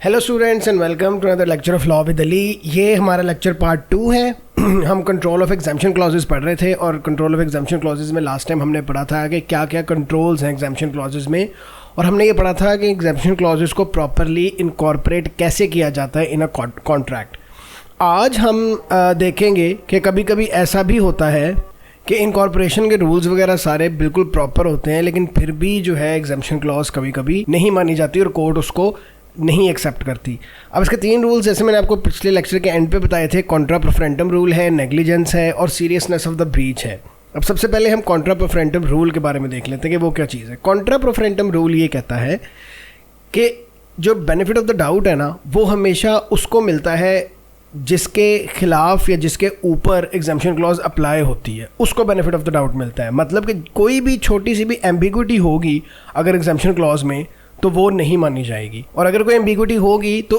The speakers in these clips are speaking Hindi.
Hello students and welcome to another lecture of law with Ali. ये हमारा लेक्चर पार्ट 2 है। हम कंट्रोल ऑफ एग्जाम्पशन क्लॉजेस पढ़ रहे थे और कंट्रोल ऑफ एग्जाम्पशन क्लॉजेस में लास्ट टाइम हमने पढ़ा था कि क्या क्या कंट्रोल्स हैं एग्जाम्पशन क्लॉजेस में, और हमने ये पढ़ा था कि एग्जाम्पशन क्लॉजेस को प्रॉपरली इनकॉर्पोरेट कैसे किया जाता है इन अ कॉन्ट्रैक्ट। आज हम देखेंगे कि कभी कभी ऐसा भी होता है कि इनकॉर्पोरेशन के रूल्स वगैरह सारे बिल्कुल प्रॉपर होते हैं, लेकिन फिर भी जो है एग्जाम्पशन क्लॉज कभी कभी नहीं मानी जाती और कोर्ट उसको नहीं एक्सेप्ट करती। अब इसके 3 रूल्स जैसे मैंने आपको पिछले लेक्चर के एंड पे बताए थे, कॉन्ट्रा प्रोफरेंटम रूल है, नेग्लिजेंस है और सीरियसनेस ऑफ द ब्रीच है। अब सबसे पहले हम कॉन्ट्रा प्रोफरेंटम रूल के बारे में देख लेते हैं कि वो क्या चीज़ है। कॉन्ट्रा प्रोफरेंटम रूल ये कहता है कि जो बेनिफिट ऑफ द डाउट है ना, वो हमेशा उसको मिलता है जिसके खिलाफ या जिसके ऊपर एग्जाम्पशन क्लॉज अप्लाई होती है, उसको बेनिफिट ऑफ द डाउट मिलता है। मतलब कि कोई भी छोटी सी भी एम्बिग्विटी होगी अगर एग्जाम्पशन क्लॉज में, तो वो नहीं मानी जाएगी। और अगर कोई एम्बिग्विटी होगी तो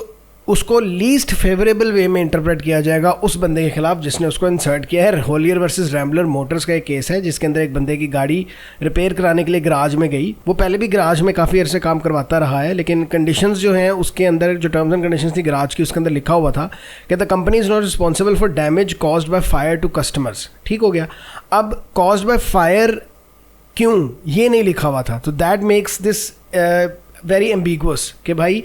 उसको लीस्ट फेवरेबल वे में इंटरप्रेट किया जाएगा उस बंदे के खिलाफ जिसने उसको इंसर्ट किया है। होलियर वर्सेस रैम्बलर मोटर्स का एक केस है जिसके अंदर एक बंदे की गाड़ी रिपेयर कराने के लिए गराज में गई। वो पहले भी गराज में काफ़ी अर्से काम करवाता रहा है, लेकिन कंडीशंस जो हैं उसके अंदर, जो टर्म्स एंड कंडीशंस थी गराज की, उसके अंदर लिखा हुआ था कि the company is not responsible for damage caused by fire to customers. ठीक हो गया। अब कॉज्ड बाय फायर क्यों, ये नहीं लिखा हुआ था, तो that makes this very ambiguous कि भाई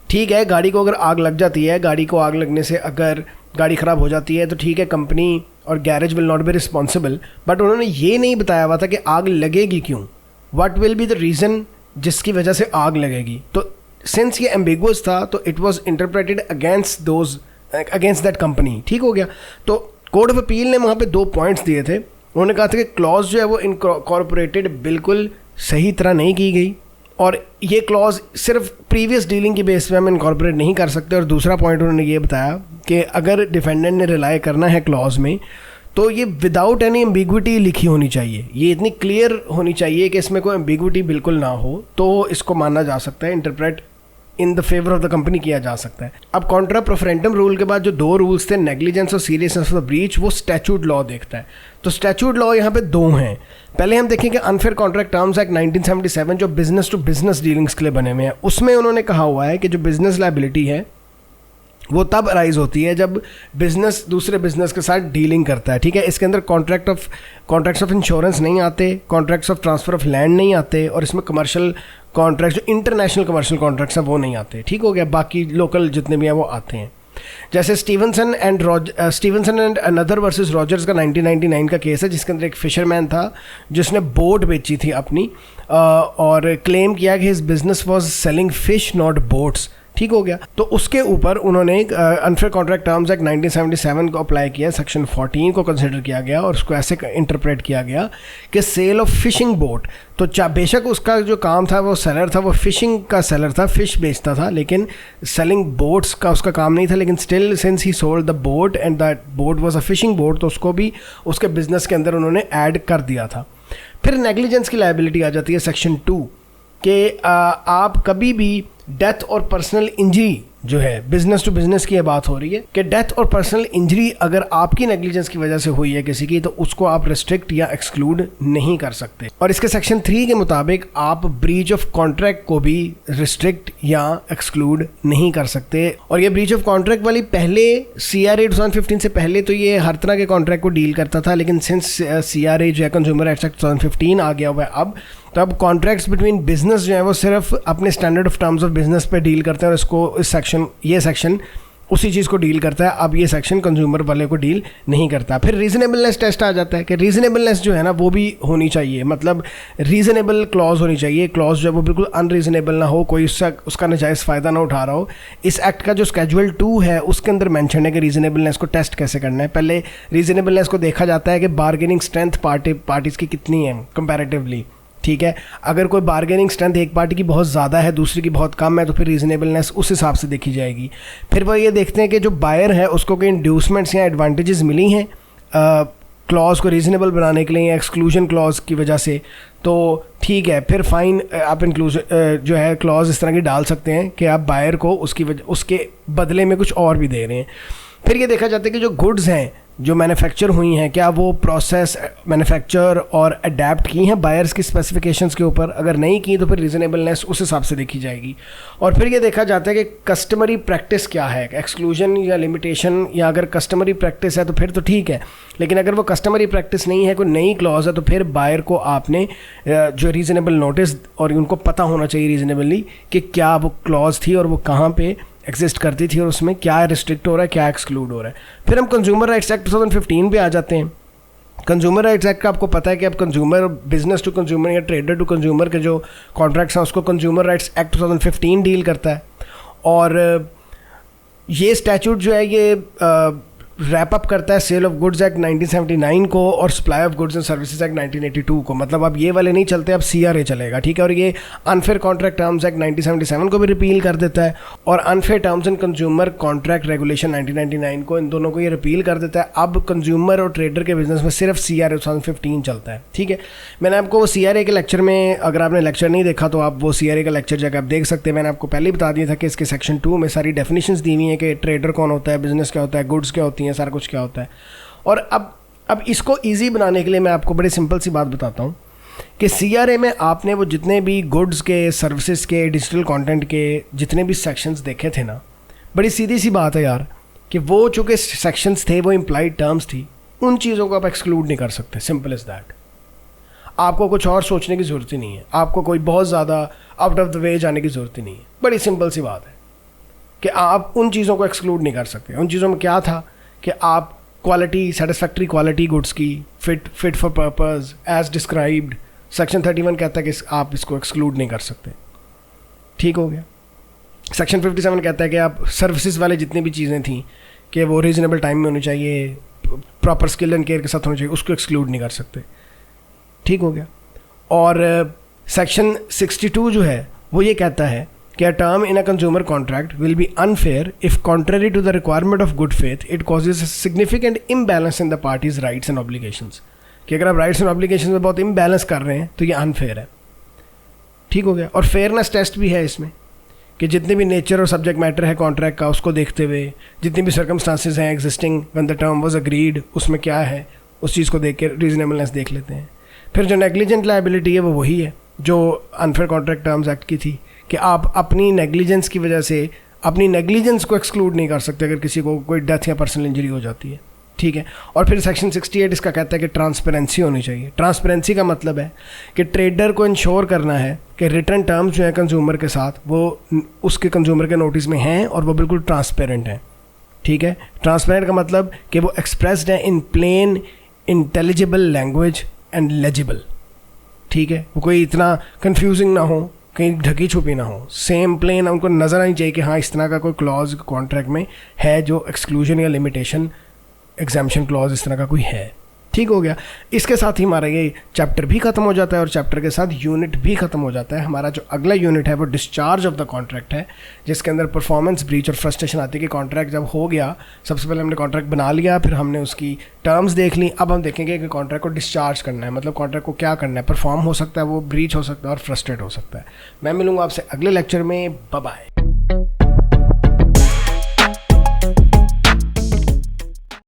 ठीक है, गाड़ी को अगर आग लग जाती है, गाड़ी को आग लगने से अगर गाड़ी ख़राब हो जाती है तो ठीक है, कंपनी और garage will not be responsible, but उन्होंने ये नहीं बताया हुआ था कि आग लगेगी क्यों, what will be the reason जिसकी वजह से आग लगेगी। तो सिंस ये एम्बिगुअस था तो it was interpreted against that company. ठीक हो गया। तो कोर्ट ऑफ अपील ने वहाँ पे 2 पॉइंट्स दिए थे। उन्होंने कहा था कि क्लॉज जो है वो इनकॉर्पोरेटेड बिल्कुल सही तरह नहीं की गई, और ये क्लॉज सिर्फ प्रीवियस डीलिंग की बेस पे हम इनकॉर्पोरेट नहीं कर सकते। और दूसरा पॉइंट उन्होंने ये बताया कि अगर डिफेंडेंट ने रिलाई करना है क्लॉज में, तो ये विदाउट एनी एम्बिग्विटी लिखी होनी चाहिए, ये इतनी क्लियर होनी चाहिए कि इसमें कोई एम्बिग्विटी बिल्कुल ना हो, तो इसको माना जा सकता है, interpret in the favour of the company किया जा सकता है। अब कॉन्ट्रा प्रोफरेंटम रूल के बाद जो 2 रूल्स थे, नेग्लिजेंस और सीरियसनेस ऑफ द ब्रीच, वो स्टैट्यूट लॉ देखता है। तो स्टैट्यूट लॉ यहाँ पे 2 हैं। पहले हम देखेंगे अनफेयर कॉन्ट्रैक्ट टर्म्स एक्ट 1977 जो बिजनेस टू बिजनेस डीलिंग्स के लिए बने हुए हैं। उसमें उन्होंने कहा हुआ है कि जो बिजनेस लायबिलिटी है वो तब अराइज होती है जब बिजनेस दूसरे बिजनेस के साथ डीलिंग करता है। ठीक है। इसके अंदर कॉन्ट्रैक्ट्स ऑफ इंश्योरेंस नहीं आते, contracts of transfer of land नहीं आते, और इसमें कमर्शियल कॉन्ट्रैक्ट्स जो इंटरनेशनल कमर्शियल कॉन्ट्रैक्ट्स हैं वो नहीं आते। ठीक हो गया। बाकी लोकल जितने भी हैं वो आते हैं। जैसे Stevenson and another versus Rogers का 1999 का केस है, जिसके अंदर एक फिशरमैन था जिसने बोट बेची थी अपनी, और क्लेम किया कि his business was selling fish not boats. ठीक हो गया। तो उसके ऊपर उन्होंने अनफेयर कॉन्ट्रैक्ट टर्म्स एक्ट 1977 को अप्लाई किया, सेक्शन 14 को कंसिडर किया गया और उसको ऐसे इंटरप्रेट किया गया कि सेल ऑफ फिशिंग बोट, तो बेशक उसका जो काम था वो सेलर था, वो फिशिंग का सेलर था, फिश बेचता था, लेकिन सेलिंग बोट्स का उसका काम नहीं था। लेकिन still since he sold the boat and that boat was a fishing boat, तो उसको भी उसके बिजनेस के अंदर उन्होंने ऐड कर दिया था। फिर नेग्लिजेंस की लायबिलिटी आ जाती है सेक्शन 2 कि आप कभी भी डेथ और पर्सनल इंजरी जो है, बिजनेस टू बिजनेस की बात हो रही है कि डेथ और पर्सनल इंजरी अगर आपकी नेग्लिजेंस की वजह से हुई है किसी की, तो उसको आप रिस्ट्रिक्ट या एक्सक्लूड नहीं कर सकते। और इसके सेक्शन 3 के मुताबिक आप ब्रीच ऑफ कॉन्ट्रैक्ट को भी रिस्ट्रिक्ट या एक्सक्लूड नहीं कर सकते। और ये ब्रीच ऑफ कॉन्ट्रैक्ट वाली पहले CRA 2015 से पहले तो ये हर तरह के कॉन्ट्रैक्ट को डील करता था, लेकिन सिंस CRA जो है कंज्यूमर एक्ट 2015 आ गया हुआ है अब, तो अब कॉन्ट्रैक्ट्स बिटवीन बिजनेस जो है वो सिर्फ अपने standard of terms of business पे डील करते हैं, और इसको ये सेक्शन उसी चीज़ को डील करता है। अब ये सेक्शन कंज्यूमर वाले को डील नहीं करता। फिर रीजनेबलनेस टेस्ट आ जाता है कि रीजनेबलनेस जो है ना वो भी होनी चाहिए, मतलब रीजनेबल क्लॉज होनी चाहिए। क्लॉज जो है वो बिल्कुल अनरीजनेबल ना हो, कोई उसका नाजायज़ फ़ायदा ना उठा रहा हो। इस एक्ट का जो स्केड्यूल 2 है उसके अंदर मेंशन है कि रीजनेबलनेस को टेस्ट कैसे करना है। पहले रीजनेबलनेस को देखा जाता है कि बार्गेनिंग स्ट्रेंथ पार्टीज़ की कितनी है कंपैरेटिवली। ठीक है। अगर कोई बार्गेनिंग स्ट्रेंथ एक पार्टी की बहुत ज़्यादा है, दूसरी की बहुत कम है, तो फिर रीजनेबलनेस उस हिसाब से देखी जाएगी। फिर वो ये देखते हैं कि जो बायर है उसको कोई इंड्यूसमेंट्स या एडवांटेजेस मिली हैं क्लॉज को रीजनेबल बनाने के लिए या एक्सक्लूजन क्लॉज की वजह से, तो ठीक है, फिर फाइन आप इंक्लूजन जो है क्लॉज इस तरह की डाल सकते हैं कि आप बायर को उसके बदले में कुछ और भी दे रहे हैं। फिर ये देखा जाता है कि जो गुड्स हैं जो मैन्युफैक्चर हुई हैं क्या वो प्रोसेस मैन्युफैक्चर और अडेप्ट की हैं बायर्स की स्पेसिफिकेशंस के ऊपर? अगर नहीं की तो फिर रीज़नेबलनेस उस हिसाब से देखी जाएगी। और फिर ये देखा जाता है कि कस्टमरी प्रैक्टिस क्या है, एक्सक्लूजन या लिमिटेशन, या अगर कस्टमरी प्रैक्टिस है तो फिर तो ठीक है, लेकिन अगर वो कस्टमरी प्रैक्टिस नहीं है, कोई नई क्लॉज है, तो फिर बायर को आपने जो रीज़नेबल नोटिस, और उनको पता होना चाहिए रीज़नेबली कि क्या वो क्लॉज थी और वो कहाँ पे एग्जिस्ट करती थी और उसमें क्या रिस्ट्रिक्ट हो रहा है, क्या एक्सक्लूड हो रहा है। फिर हम कंज्यूमर राइट्स एक्ट 2015 पे आ जाते हैं। कंज्यूमर राइट्स एक्ट का आपको पता है कि अब कंज्यूमर, बिजनेस टू कंज्यूमर या ट्रेडर टू कंज्यूमर के जो कॉन्ट्रैक्ट्स हैं उसको कंज्यूमर राइट्स एक्ट 2015 डील करता है। और ये स्टैचूट जो है ये रैप अप करता है सेल ऑफ गुड्स एक्ट 1979 को और supply of goods and services act 1982 को। मतलब अब ये वाले नहीं चलते, अब CRA चलेगा, ठीक है। और ये अनफेयर कॉन्ट्रैक्ट टर्म्स एक्ट 1977 को भी रिपील कर देता है, और unfair terms and consumer contract regulation 1999 को, इन दोनों को ये रिपील कर देता है। अब कंज्यूमर और ट्रेडर के बिजनेस में सिर्फ CRA 2015 चलता है, ठीक है। मैंने आपको वो CRA के लेक्चर में, अगर आपने लेक्चर नहीं देखा तो आप वो CRA का लेक्चर जाकर आप देख सकते हैं। मैंने आपको पहले ही बता दिया था कि इसके सेक्शन 2 में सारी डेफिनेशंस दी हुई हैं कि ट्रेडर कौन होता है, बिजनेस क्या होता है, गुड्स क्या होती हैं, सारा कुछ क्या होता है। और अब इसको इजी बनाने के लिए मैं आपको बड़ी सिंपल सी बात बताता हूँ कि CRA में आपने वो जितने भी गुड्स के, सर्विसेज के, डिजिटल कंटेंट के जितने भी सेक्शंस देखे थे ना, बड़ी सीधी सी बात है यार कि वो चूँकि सेक्शंस थे, वो इम्प्लाइड टर्म्स थी, उन चीज़ों को आप एक्सक्लूड नहीं कर सकते। Simple is that. आपको कुछ और सोचने की ज़रूरत ही नहीं है, आपको कोई बहुत ज़्यादा आउट ऑफ द वे जाने की ज़रूरत ही नहीं है। बड़ी सिंपल सी बात है कि आप उन चीज़ों को एक्सक्लूड नहीं कर सकते। उन चीज़ों में क्या था कि आप क्वालिटी, सेटिस्फैक्ट्री क्वालिटी गुड्स की, fit for purpose as described, section 31 कहता है कि आप इसको एक्सक्लूड नहीं कर सकते, ठीक हो गया। सेक्शन 57 कहता है कि आप सर्विसेज वाले जितनी भी चीज़ें थी कि वो रीजनेबल टाइम में होनी चाहिए, प्रॉपर स्किल एंड केयर के साथ होनी चाहिए, उसको एक्सक्लूड नहीं कर सकते, ठीक हो गया। और सेक्शन 62 जो है वो ये कहता है कि a term in a consumer contract will be unfair if contrary to the requirement of good faith it causes a significant imbalance in the parties' rights and obligations। कि अगर आप राइट्स एंड ऑब्लिगेशंस में बहुत इम्बैलेंस कर रहे हैं तो ये अनफेयर है, ठीक हो गया। और फेयरनेस टेस्ट भी है इसमें कि जितने भी नेचर और सब्जेक्ट मैटर है कॉन्ट्रैक्ट का उसको देखते हुए, जितनी भी सर्कमस्टांसेस हैं existing when the term was agreed, उसमें क्या है उस चीज़ को देख के रीजनेबलनेस देख लेते हैं। फिर जो नेग्लिजेंट लायबिलिटी है वो वही है जो अनफेयर कॉन्ट्रैक्ट टर्म्स एक्ट की थी कि आप अपनी नेग्लिजेंस की वजह से अपनी नेग्लिजेंस को एक्सक्लूड नहीं कर सकते अगर किसी को कोई डेथ या पर्सनल इंजरी हो जाती है, ठीक है। और फिर सेक्शन 68 इसका कहता है कि ट्रांसपेरेंसी होनी चाहिए। ट्रांसपेरेंसी का मतलब है कि ट्रेडर को इंश्योर करना है कि रिटर्न टर्म्स जो हैं कंज्यूमर के साथ वो उसके कंज्यूमर के नोटिस में हैं और वो बिल्कुल ट्रांसपेरेंट हैं, ठीक है। ट्रांसपेरेंट का मतलब कि वो एक्सप्रेस्ड है in plain intelligible language and legible, ठीक है। वो कोई इतना कन्फ्यूजिंग ना हो, कहीं ढकी छुपी ना हो, सेम प्लेन उनको नज़र आनी चाहिए कि हाँ इस तरह का कोई क्लॉज कॉन्ट्रैक्ट में है जो एक्सक्लूजन या लिमिटेशन एग्जाम्पशन क्लॉज इस तरह का कोई है, ठीक हो गया। इसके साथ ही हमारा ये चैप्टर भी ख़त्म हो जाता है और चैप्टर के साथ यूनिट भी ख़त्म हो जाता है। हमारा जो अगला यूनिट है वो डिस्चार्ज ऑफ द कॉन्ट्रैक्ट है, जिसके अंदर परफॉर्मेंस ब्रीच और फ्रस्ट्रेशन आती है कि कॉन्ट्रैक्ट जब हो गया, सबसे पहले हमने कॉन्ट्रैक्ट बना लिया, फिर हमने उसकी टर्म्स देख ली, अब हम देखेंगे कि कॉन्ट्रैक्ट को डिस्चार्ज करना है, मतलब कॉन्ट्रैक्ट को क्या करना है, परफॉर्म हो सकता है, वो ब्रीच हो सकता है और फ्रस्ट्रेट हो सकता है। मैं मिलूँगा आपसे अगले लेक्चर में, बाय बाय।